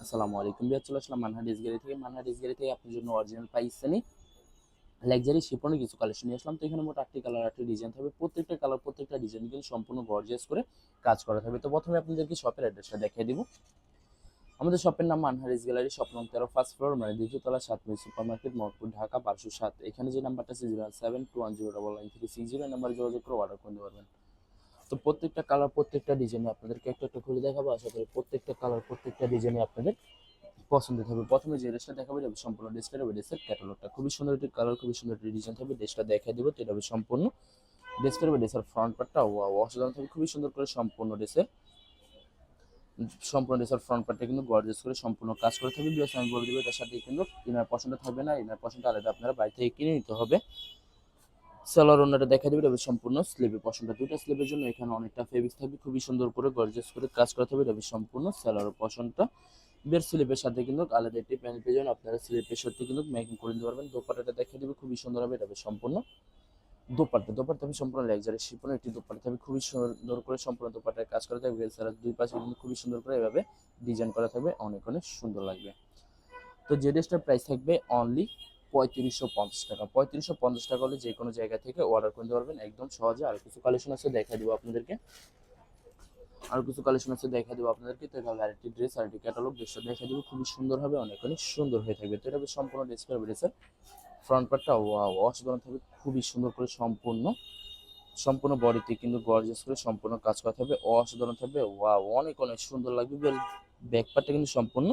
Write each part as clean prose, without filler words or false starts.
আসসালামু আলাইকুম বিয়ার, চলে আসলাম মানহা ড্রেস গ্যালারি থেকে। মানহা ড্রেস গ্যালারি থেকে আপনার জন্য অরিজিনাল পাকিস্তানি লাক্সারি শিফনের কিছু কালেকশন নিয়ে আসলাম। তো এখানে মোট 8টি কালার, 8টি ডিজাইন থাকবে। প্রত্যেকটা কালার, প্রত্যেকটা ডিজাইন কিন্তু সম্পূর্ণ গর্জিয়াস করে কাজ করা থাকবে। তো প্রথমে আপনাদেরকে শপের অ্যাড্রেসটা দেখিয়ে দিব। আমাদের শপের নাম মানহা ড্রেস গ্যালারি, শপ নং 13, ফার্স্ট ফ্লোর, মানে দ্বিতীয় তলা, 7 সুপার মার্কেট, মোহাম্মদপুর, ঢাকা 1207। এখানে যে নাম্বারটা আছে 072109936 নাম্বারে যোগাযোগ করে অর্ডার করতে পারবেন। তো প্রত্যেকটা কালার, প্রত্যেকটা ডিজাইনে আপনাদেরকে একটা একটা খুলে দেখাবো। আশা করি প্রত্যেকটা কালার, প্রত্যেকটা ডিজাইনে আপনাদের পছন্দ থাকবে। প্রথমে যে ড্রেসটা দেখাবো এটা সম্পূর্ণ ড্রেসটা হবে ড্রেসের ক্যাটালগটা। খুবই সুন্দর একটি কালার, খুবই সুন্দর একটি ডিজাইন থাকবে। ড্রেসটা দেখাই দেবো, তো এটা হবে সম্পূর্ণ ড্রেসটার হবে ড্রেসের ফ্রন্ট পার্টটা অসাধারণ থাকবে, খুবই সুন্দর করে সম্পূর্ণ ড্রেসের ফ্রন্ট পার্টটা কিন্তু গর্জিয়াস করে সম্পূর্ণ কাজ করে থাকবে। বিকজ আমি বলে দেবো এটার সাথে কিন্তু ইনার পছন্দ থাকবে না, ইনার পছন্দ আলাদা আপনারা বাইরে থেকে কিনে নিতে হবে। সালোয়ার ওন্নাটা দেখা দেবে, এটা সম্পূর্ণ স্লিভের পশনটা, দুইটা স্লিভের জন্য এখানে অনেকটা ফেব্রিক্স থাকবে, খুবই সুন্দর করে গর্জিয়াস করে কাজ করা থাকবে। এটা সম্পূর্ণ সালোয়ার পশনটা। বের স্লিপের সাথে কিন্তু আলাদা একটি প্যান্ট পেয়ে যাবেন, আপনারা স্লিপের সাথে কিন্তু মেকিং করে নিতে পারবেন। দোপাট্টাটা দেখিয়ে দেবে, খুবই সুন্দর হবে। এটা সম্পূর্ণ দোপাট্টা হবে সম্পূর্ণ লাক্সারি শিফনের একটি দোপাট্টা থাকবে, খুবই সুন্দর করে সম্পূর্ণ দোপাট্টায় কাজ করা থাকবে। এছাড়া দুই পাশে কিন্তু খুবই সুন্দর করে এভাবে ডিজাইন করা থাকবে, অনেক অনেক সুন্দর লাগবে। তো যে ড্রেসটার প্রাইস থাকবে অনলি 3550 টাকা। 3550 টাকা হলে যে কোনো জায়গা থেকে অর্ডার করতে পারবেন একদম সহজে। আর কিছু কালেকশন আছে দেখা দিব আপনাদেরকে, আপনাদেরকে। তো এটা আরেকটি ড্রেস, আরেকটি ক্যাটালগ ড্রেসটা দেখা দিব, খুবই সুন্দর হবে, অনেক অনেক সুন্দর হয়ে থাকবে। তো এটা সম্পূর্ণ ড্রেস পারবে। ড্রেসের ফ্রন্ট পার্টটা অসাধারণ থাকবে, খুবই সুন্দর করে সম্পূর্ণ বডিতে কিন্তু গর্জিয়াস করে সম্পূর্ণ কাজ করা থাকবে, অসাধারণ থাকবে, অনেক অনেক সুন্দর লাগবে। ব্যাক পার্টটা কিন্তু সম্পূর্ণ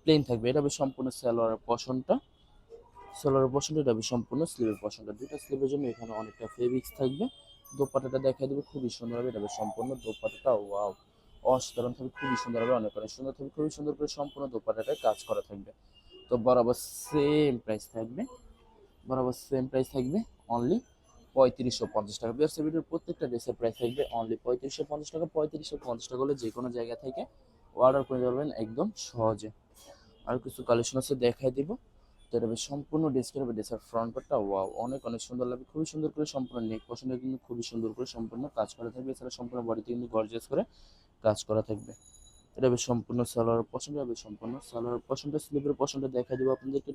প্লেন থাকবে। এটা সম্পূর্ণ সালোয়ারের পশনটা এটা সম্পূর্ণ স্লিভের পশনটা, দুইটা স্লিভের জন্য এখানে অনেকটা ফেব্রিক্স থাকবে। দোপাট্টাটা দেখা দেবে, খুবই সুন্দর হবে। এটা সম্পূর্ণ দোপাট্টাটা অসাধারণ থাকবে, খুবই সুন্দর হবে, অনেক অনেক সুন্দর থাকবে, খুবই সুন্দর করে সম্পূর্ণ দোপাট্টাটায় কাজ করা থাকবে। তো বরাবর সেম প্রাইস থাকবে অনলি 3550 টাকা। বিয়ার্স ভিডিওর প্রত্যেকটা ড্রেসের প্রাইস থাকবে অনলি 3550 টাকা। 3550 টাকা হলে যে কোনো জায়গা থেকে অর্ডার করে পারবেন একদম সহজে। আর কিছু কালেকশন আছে দেখাই দিব। তো এটা সম্পূর্ণ ড্রেসের ফ্রন্ট পার্টটা অনেক অনেক সুন্দর লাগবে, খুবই সুন্দর করে সম্পূর্ণ নেক পছন্দ কিন্তু খুবই সুন্দর করে সম্পূর্ণ কাজ করা থাকবে। এছাড়া সম্পূর্ণ বডিতে কিন্তু গর্জিয়াস করে কাজ করা থাকবে। এটা সম্পূর্ণ সালোয়ার পছন্দ হবে, সম্পূর্ণ সালোয়ার পছন্দ। স্লিভের পছন্দ দেখা দিব আপনাদেরকে।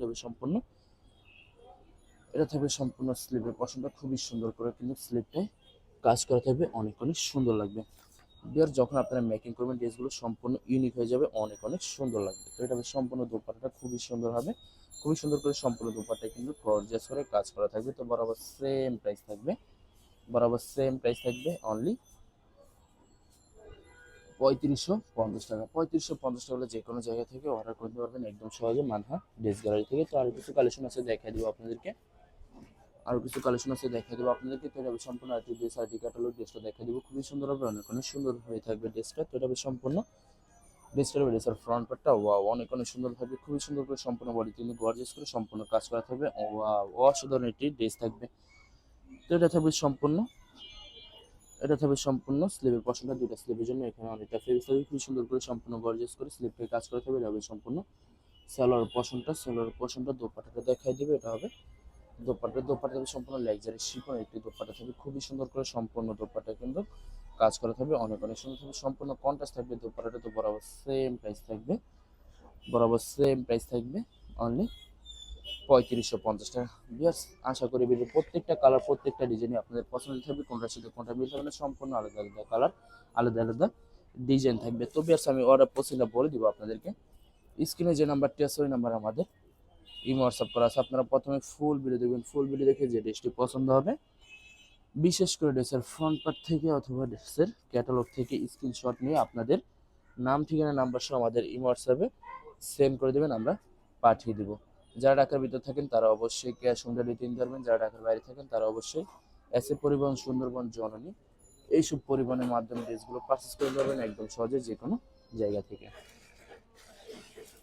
এটা থাকবে সম্পূর্ণ স্লিভের পছন্দ, খুবই সুন্দর করে কিন্তু স্লিভটায় কাজ করা থাকবে, অনেক অনেক সুন্দর লাগবে। বিয়ার যখন আপনারা মেকিং করবেন ড্রেসগুলো সম্পূর্ণ ইউনিক হয়ে যাবে, অনেক অনেক সুন্দর লাগবে। তো এটা সম্পূর্ণ দোপাট্টাটা খুবই সুন্দর হবে, খুবই সুন্দর করে সম্পূর্ণ দোপাট্টা কিন্তু গর্জিয়াস করে কাজ করা থাকবে। তো বরাবর সেম প্রাইস থাকবে অনলি 3550 টাকা। 3550 টাকা হলে যে কোনো জায়গা থেকে অর্ডার করতে পারবেন একদম সহজে মানহা ড্রেস গ্যালারি থেকে। তো আর কিছু কালেকশন আছে দেখা দিব আপনাদেরকে, তো এটা সম্পূর্ণ আর্টি ড্রেস, আর্টি ক্যাটালগ ড্রেসটা দেখা দিব, খুবই সুন্দর হবে, অনেক অনেক সুন্দর হয়ে থাকবে ড্রেসটা। তো এটা সম্পূর্ণ ড্রেসের ফ্রন্ট পার্টটা অনেক অনেক সুন্দর থাকবে, খুবই সুন্দর করে সম্পূর্ণ বডি কিন্তু গর্জিয়াস করে সম্পূর্ণ কাজ করা থাকবে, অসাধারণ একটি ড্রেস থাকবে। তো এটা থাকবে সম্পূর্ণ স্লিভের পশনটা, দুইটা স্লিভের জন্য এখানে অনেকটা ফেব্রিক থাকবে, খুবই সুন্দর করে সম্পূর্ণ গর্জিয়াস করে স্লিভটাকে কাজ করা থাকবে। এটা হবে সম্পূর্ণ সালোয়ার পশনটা দোপাট্টাটা দেখাই দিবে। এটা হবে দোপাট্টা সম্পূর্ণ লাক্সারি শিফন একটি দোপাট্টা থাকবে, খুবই সুন্দর করে সম্পূর্ণ দোপাট্টা কিন্তু কাজ করা থাকবে, অনেক অনেক সুন্দর থাকবে, সম্পূর্ণ কন্ট্রাস্ট থাকবে দোপাট্টাটা। তো বরাবর সেম প্রাইস থাকবে অনলি 3550 টাকা। বিয়ার্স আশা করি ভিডিও প্রত্যেকটা কালার, প্রত্যেকটা ডিজাইনই আপনাদের পছন্দ থাকবে, কোনটার সাথে কোনটা মিল হবে না, সম্পূর্ণ আলাদা আলাদা কালার, আলাদা আলাদা ডিজাইন থাকবে। তো বিয়ার্স আমি অর্ডার প্রসেসটা বলে দিব আপনাদেরকে। স্ক্রিনে যে নাম্বারটি আছে ওই নাম্বার আমাদের ইমো হোয়াটসঅ্যাপ করা আছে। আপনারা প্রথমে ফুল ভিডিও দেখবেন, ফুল ভিডিও দেখে যে ড্রেসটি পছন্দ হবে, বিশেষ করে ড্রেসের ফ্রন্ট পার্ট থেকে অথবা ড্রেসের ক্যাটালগ থেকে স্ক্রিনশট নিয়ে আপনাদের নাম, ঠিকানা, নাম্বার সহ আমাদের ইমো হোয়াটসঅ্যাপে সেন্ড করে দেবেন, আমরা পাঠিয়ে দেবো। যারা ঢাকার ভিতর থাকেন তারা অবশ্যই ক্যাশ অন ডেলিভারিতে নিতে পারবেন, যারা ঢাকার বাইরে থাকেন তারা অবশ্যই এসএ পরিবহন, সুন্দরবন, জননী এইসব পরিবহনের মাধ্যমে ড্রেসগুলো পারচেস করে পারবেন একদম সহজে যে কোনো জায়গা থেকে।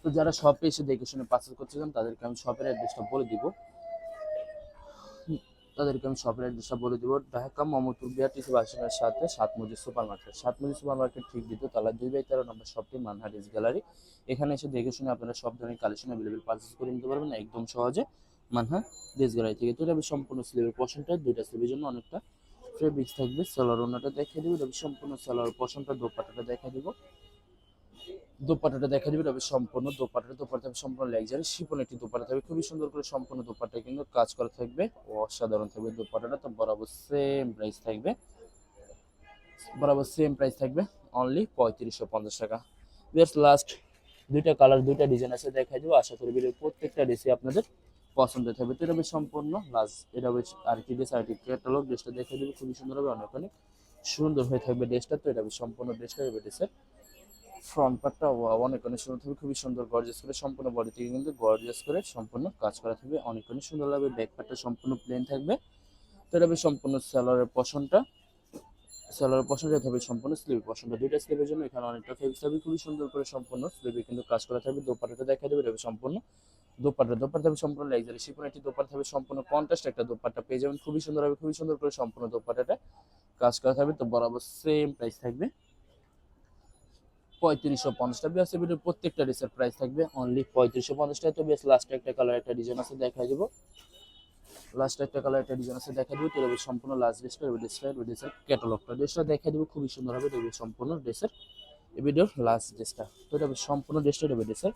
তো যারা শপে এসে দেখে শুনে পারচেস করতে চান তাদেরকে আমি শপের অ্যাড্রেসটা বলে দিব। ঢাকা মোহাম্মদপুর বিআরটিসি বাস স্ট্যান্ডের সাথে সাত মজিদ সুপার মার্কেট ঠিক দ্বিতীয় তলা 2/13 নম্বর শপটি মানহা ড্রেস গ্যালারি। এখানে এসে দেখে শুনে আপনারা সব ধরনের কালেকশন অ্যাভেলেবেল পারচেস করে নিতে পারবেন একদম সহজে মানহা ড্রেস গ্যালারি থেকে। তো এটা সম্পূর্ণ স্লিভের পশনটা, দুইটা স্লিভের জন্য অনেকটা ফেব্রিক্স থাকবে। সালোয়ার ওন্নাটা দেখিয়ে দিব, এটা সম্পূর্ণ সালোয়ার পশনটা, দোপাট্টাটা দেখিয়ে দিব। দোপাট্টাটা দেখা দিবে, তবে সম্পূর্ণ দোপাট্টা থাকবে সম্পূর্ণ লাক্সারি শিফন একটি দোপাট্টা থাকবে, খুবই সুন্দর করে সম্পূর্ণ দোপাট্টা কিন্তু কাজ করা থাকবে, অসাধারণ থাকবে দোপাট্টাটা। তো বরাবর সেম প্রাইস থাকবে, অনলি 3550 টাকা। বেশ লাস্ট দুইটা কালার দুইটা ডিজাইন আছে দেখাই দেবো, আশা করি ভিডিওর প্রত্যেকটা ড্রেসই আপনাদের পছন্দ থাকবে। তো এটা হবে সম্পূর্ণ লাস্ট, এটা হবে আরেকটি ড্রেস, আরেকটি ক্যাটালগ। ড্রেসটা দেখাই দেবো, খুবই সুন্দর হবে, অনেক অনেক সুন্দর হয়ে থাকবে ড্রেসটা। তো এটা হবে সম্পূর্ণ ড্রেসটা, হবে ড্রেসের ফ্রন্ট পার্টটা অনেক অনেক সুন্দর থাকবে, খুবই সুন্দর গর্জিয়াস করে সম্পূর্ণ বডি থেকে কিন্তু গর্জিয়াস করে সম্পূর্ণ কাজ করা থাকবে, অনেক অনেক সুন্দর লাগবে। ব্যাক পার্টটা সম্পূর্ণ প্লেন থাকবে। তো এটা হবে সম্পূর্ণ সালোয়ারের পশনটা থাকবে সম্পূর্ণ স্লিভ পশনটা, দুইটা স্লিভের জন্য এখানে অনেকটা ফেব্রিক থাকবে, খুবই সুন্দর করে সম্পূর্ণ স্লিভে কিন্তু কাজ করা থাকবে। দোপাট্টাটা দেখা দেবে, এটা হবে সম্পূর্ণ দোপাট্টা থাকবে সম্পূর্ণ লাক্সারি শিফন একটি দোপাট্টা থাকবে, সম্পূর্ণ কন্ট্রাস্ট একটা দোপাট্টা পেয়ে যাবেন, খুবই সুন্দর হবে, খুবই সুন্দর করে সম্পূর্ণ দোপাট্টাটা কাজ করা থাকবে। তো বরাবর সেম প্রাইস থাকবে 3550 টাকা। বিয়াস ভিডিওর প্রত্যেকটা ড্রেসের প্রাইস থাকবে অনলি 3550 টাকা। তো বেশ লাস্ট একটা কালার একটা ডিজাইন আছে দেখাই দেবো, দেখা দিব। তো এটা সম্পূর্ণ লাস্ট ড্রেসের ক্যাটালগটা ড্রেসটা দেখা দিব, খুবই সুন্দর হবে। এটা সম্পূর্ণ ড্রেসের এই ভিডিওর লাস্ট ড্রেসটা। তো এটা সম্পূর্ণ ড্রেসটা, এটা ড্রেসের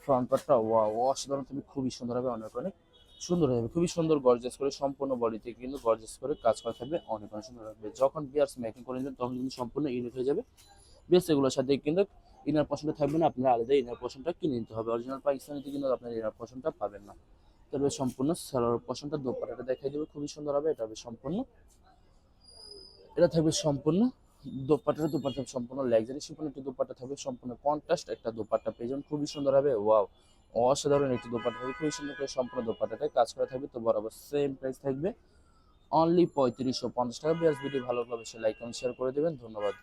ফ্রন্ট পার্টটা অসাধারণ থাকবে, খুবই সুন্দর হবে, অনেক অনেক সুন্দর হবে, খুবই সুন্দর গর্জিয়াস করে সম্পূর্ণ বডিতে কিন্তু গর্জিয়াস করে কাজ করা থাকবে, অনেক অনেক সুন্দর হবে। যখন বিয়ার্স মেকিং করে নেবেন তখন কিন্তু সম্পূর্ণ ইউনিক হয়ে যাবে। বেশ এগুলোর সাথে কিন্তু ইনার পশনটা থাকবে না, আপনারা আলাদা ইনার পশনটা কিনে নিতে হবে, অরিজিনাল পাকিস্তানিতে কিন্তু আপনার ইনার পশনটা পাবেন না। তবে সম্পূর্ণ সালোয়ার পশনটা দোপাট্টাটা দেখাই দেবে, খুবই সুন্দর হবে। এটা হবে সম্পূর্ণ, এটা থাকবে সম্পূর্ণ দোপাট্টা সম্পূর্ণ লাক্সারি শিফন একটি দোপাট্টা থাকবে, সম্পূর্ণ কন্ট্রাস্ট একটা দোপাট্টা পেয়ে যাবেন, খুবই সুন্দর হবে। ওয়াও, অসাধারণ একটি দোপাট্টা থাকবে, খুবই সুন্দর করে সম্পূর্ণ দোপাট্টাটায় কাজ করা থাকবে। তো বরাবর সেম প্রাইস থাকবে অনলি 3550 টাকা। ভিডিও ভালো লাগলে অবশ্যই লাইক কমেন্ট শেয়ার করে দেবেন, ধন্যবাদ।